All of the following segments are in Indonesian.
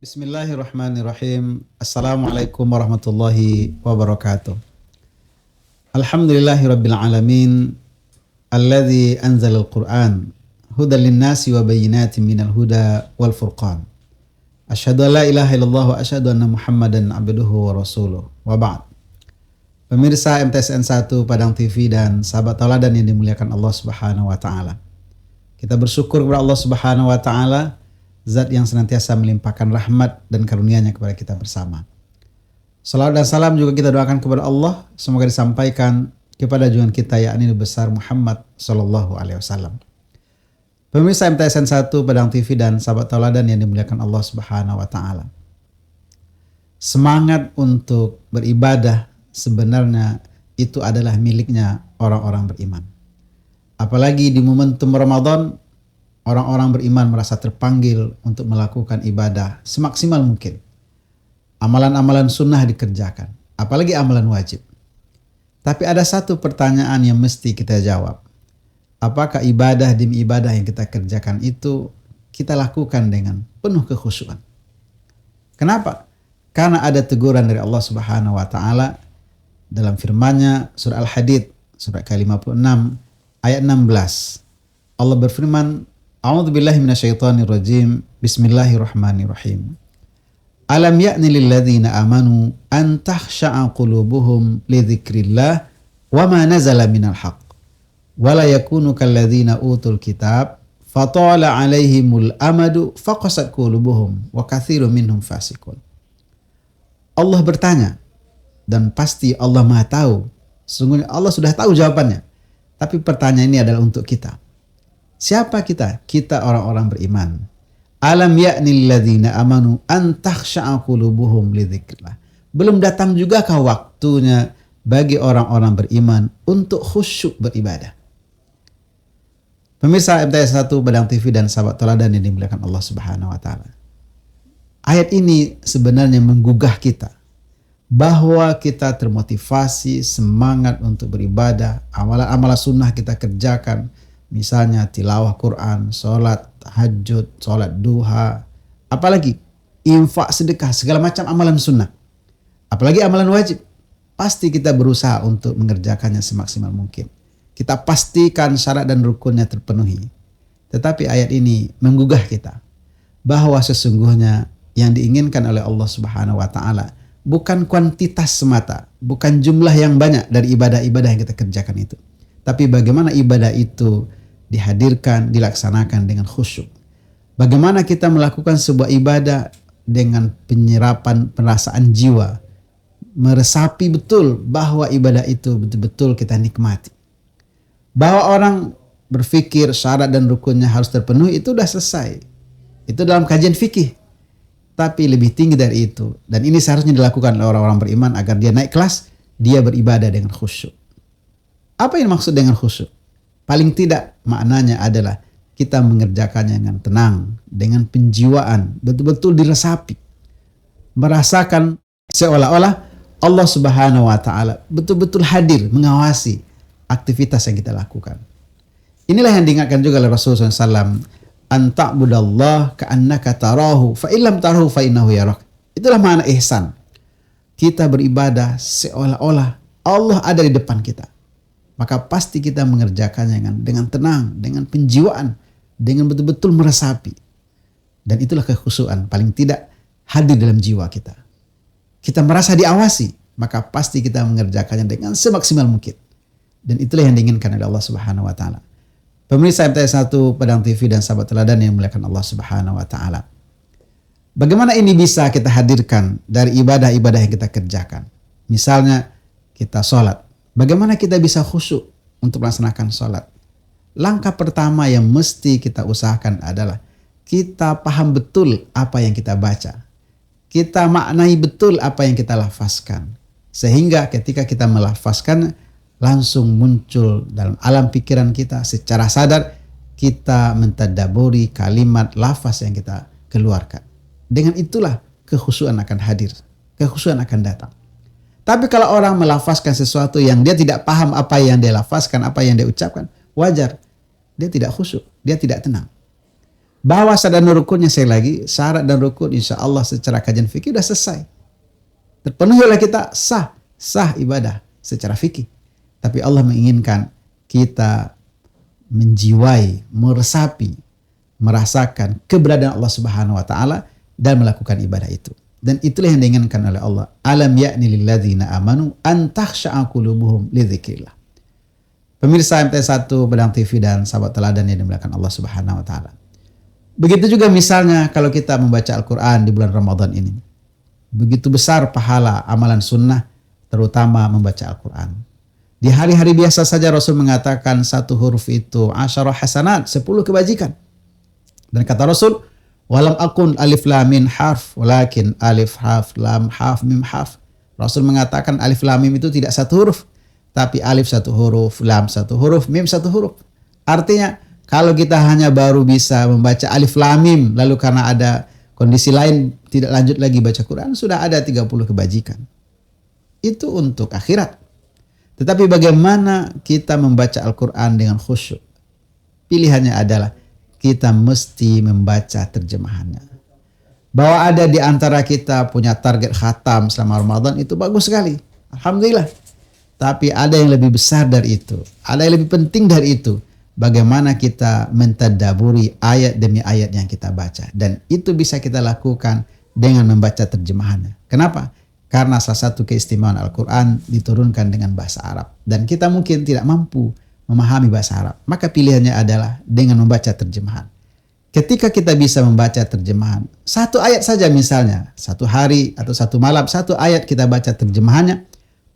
Bismillahirrahmanirrahim. Assalamualaikum warahmatullahi wabarakatuh. Alhamdulillahirabbil alamin alladzi anzalal Qur'an hudan linnasi wa bayyinatin minal huda wal furqan. Asyhadu an la ilaha illallah wa asyhadu anna Muhammadan abduhu wa rasuluh. Wa ba'd. Pemirsa MTSN 1 Padang TV dan sahabat tauladan yang dimuliakan Allah Subhanahu wa taala. Kita bersyukur kepada Allah Subhanahu wa taala, Zat yang senantiasa melimpahkan rahmat dan karunia-Nya kepada kita bersama. Salawat dan salam juga kita doakan kepada Allah, semoga disampaikan kepada junjungan kita yakni Nabi besar Muhammad sallallahu alaihi wasallam. Pemirsa MTSN 1 Padang TV dan sahabat tauladan yang dimuliakan Allah Subhanahu wa taala. Semangat untuk beribadah sebenarnya itu adalah miliknya orang-orang beriman. Apalagi di momentum Ramadan, orang-orang beriman merasa terpanggil untuk melakukan ibadah semaksimal mungkin. Amalan-amalan sunnah dikerjakan, apalagi amalan wajib. Tapi ada satu pertanyaan yang mesti kita jawab. Apakah ibadah demi ibadah yang kita kerjakan itu kita lakukan dengan penuh kekhusyuan? Kenapa? Karena ada teguran dari Allah Subhanahu wa taala dalam firman-Nya surah Al-Hadid surah ke-56 ayat 16. Allah berfirman, A'udzubillahi minasyaitonirrajim. Bismillahirrahmanirrahim. Alam ya'ni lil ladzina amanu an takhsha'a qulubuhum li dzikrillah wa ma nazala minal haqq wa la yakunu kal ladzina utul kitab fatala 'alaihimul amadu faqasat qulubuhum wa katsirun minhum fasiqun. Allah bertanya, dan pasti Allah Maha tahu. Sesungguhnya Allah sudah tahu jawabannya. Tapi pertanyaan ini adalah untuk kita. Siapa kita? Kita orang-orang beriman. Alam ya'nil ladzina amanu an takhsha'a qulubuhum li dzikrillah. Belum datang jugakah waktunya bagi orang-orang beriman untuk khusyuk beribadah? Pemirsa MTS 1 Padang TV dan sahabat tauladan yang dimuliakan Allah Subhanahu wa taala. Ayat ini sebenarnya menggugah kita bahwa kita termotivasi, semangat untuk beribadah, amalan-amalan sunnah kita kerjakan. Misalnya tilawah Quran, sholat, tahajud, sholat duha, apalagi infak, sedekah, segala macam amalan sunnah. Apalagi amalan wajib. Pasti kita berusaha untuk mengerjakannya semaksimal mungkin. Kita pastikan syarat dan rukunnya terpenuhi. Tetapi ayat ini menggugah kita bahwa sesungguhnya yang diinginkan oleh Allah Subhanahu wa taala bukan kuantitas semata, bukan jumlah yang banyak dari ibadah-ibadah yang kita kerjakan itu. Tapi bagaimana ibadah itu dihadirkan, dilaksanakan dengan khusyuk. Bagaimana kita melakukan sebuah ibadah dengan penyerapan perasaan jiwa. Meresapi betul bahwa ibadah itu betul-betul kita nikmati. Bahwa orang berpikir syarat dan rukunnya harus terpenuhi itu sudah selesai. Itu dalam kajian fikih. Tapi lebih tinggi dari itu. Dan ini seharusnya dilakukan oleh orang-orang beriman agar dia naik kelas, dia beribadah dengan khusyuk. Apa yang maksud dengan khusyuk? Paling tidak maknanya adalah kita mengerjakannya dengan tenang, dengan penjiwaan, betul-betul diresapi. Merasakan seolah-olah Allah Subhanahu wa taala betul-betul hadir mengawasi aktivitas yang kita lakukan. Inilah yang diingatkan juga oleh Rasulullah SAW. An ta'budallah ka'annaka tarahu fa illam tarahu fa innahu yarak. Itulah makna ihsan. Kita beribadah seolah-olah Allah ada di depan kita. Maka pasti kita mengerjakannya dengan tenang, dengan penjiwaan, dengan betul-betul meresapi. Dan itulah kekhusyuan, paling tidak hadir dalam jiwa kita. Kita merasa diawasi, maka pasti kita mengerjakannya dengan semaksimal mungkin. Dan itulah yang diinginkan oleh Allah Subhanahu wa taala. Pemirsa MTS 1 Padang TV dan sahabat teladan yang dimuliakan Allah Subhanahu wa taala. Bagaimana ini bisa kita hadirkan dari ibadah-ibadah yang kita kerjakan? Misalnya kita sholat. Bagaimana kita bisa khusyuk untuk melaksanakan sholat? Langkah pertama yang mesti kita usahakan adalah kita paham betul apa yang kita baca. Kita maknai betul apa yang kita lafazkan. Sehingga ketika kita melafazkan, langsung muncul dalam alam pikiran kita secara sadar, kita mentadaburi kalimat lafaz yang kita keluarkan. Dengan itulah kekhusyuan akan hadir, kekhusyuan akan datang. Tapi kalau orang melafazkan sesuatu yang dia tidak paham apa yang dia lafazkan, apa yang dia ucapkan, wajar. Dia tidak khusyuk, dia tidak tenang. Bahwa syarat dan rukunnya, saya lagi, syarat dan rukun insya Allah secara kajian fikih sudah selesai. Terpenuhi oleh kita, sah ibadah secara fikih. Tapi Allah menginginkan kita menjiwai, meresapi, merasakan keberadaan Allah Subhanahu wa taala dan melakukan ibadah itu. Dan itulah yang diinginkan oleh Allah. Alam ya'ni lilladzina amanu an takhsha'a qulubuhum li dzikrillah. Pemirsa MT1 Pedang TV dan sahabat teladan yang dimuliakan Allah Subhanahu wa taala. Begitu juga misalnya kalau kita membaca Al-Qur'an di bulan Ramadan ini. Begitu besar pahala amalan sunnah, terutama membaca Al-Qur'an. Di hari-hari biasa saja Rasul mengatakan satu huruf itu 10 hasanat, 10 kebajikan. Dan kata Rasul, walam akun alif lam mim harf, walakin alif harf lam harf mim harf. Rasul mengatakan alif lam mim itu tidak satu huruf, tapi alif satu huruf, lam satu huruf, mim satu huruf. Artinya kalau kita hanya baru bisa membaca alif lam mim, lalu karena ada kondisi lain tidak lanjut lagi baca Quran, sudah ada 30 kebajikan. Itu untuk akhirat. Tetapi bagaimana kita membaca Al-Quran dengan khusyuk? Pilihannya adalah kita mesti membaca terjemahannya. Bahwa ada di antara kita punya target khatam selama Ramadan itu bagus sekali. Alhamdulillah. Tapi ada yang lebih besar dari itu. Ada yang lebih penting dari itu. Bagaimana kita mentadaburi ayat demi ayat yang kita baca. Dan itu bisa kita lakukan dengan membaca terjemahannya. Kenapa? Karena salah satu keistimewaan Al-Quran diturunkan dengan bahasa Arab. Dan kita mungkin tidak mampu memahami bahasa Arab. Maka pilihannya adalah dengan membaca terjemahan. Ketika kita bisa membaca terjemahan, satu ayat saja misalnya, satu hari atau satu malam, satu ayat kita baca terjemahannya,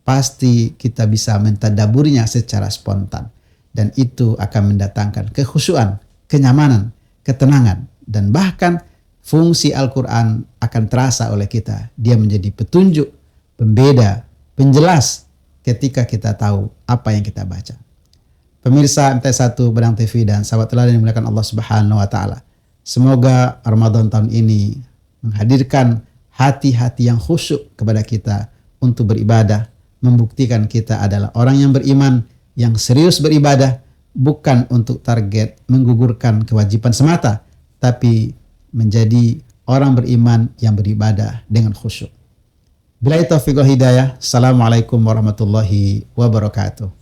pasti kita bisa mentadaburinya secara spontan. Dan itu akan mendatangkan kekhusyuan, kenyamanan, ketenangan. Dan bahkan fungsi Al-Quran akan terasa oleh kita. Dia menjadi petunjuk, pembeda, penjelas ketika kita tahu apa yang kita baca. Pemirsa MT1 Pedang TV dan sahabat teladan yang dimuliakan Allah Subhanahu wa taala. Semoga Ramadan tahun ini menghadirkan hati-hati yang khusyuk kepada kita untuk beribadah, membuktikan kita adalah orang yang beriman, yang serius beribadah, bukan untuk target menggugurkan kewajiban semata, tapi menjadi orang beriman yang beribadah dengan khusyuk. Billahi taufiq wal hidayah. Assalamualaikum warahmatullahi wabarakatuh.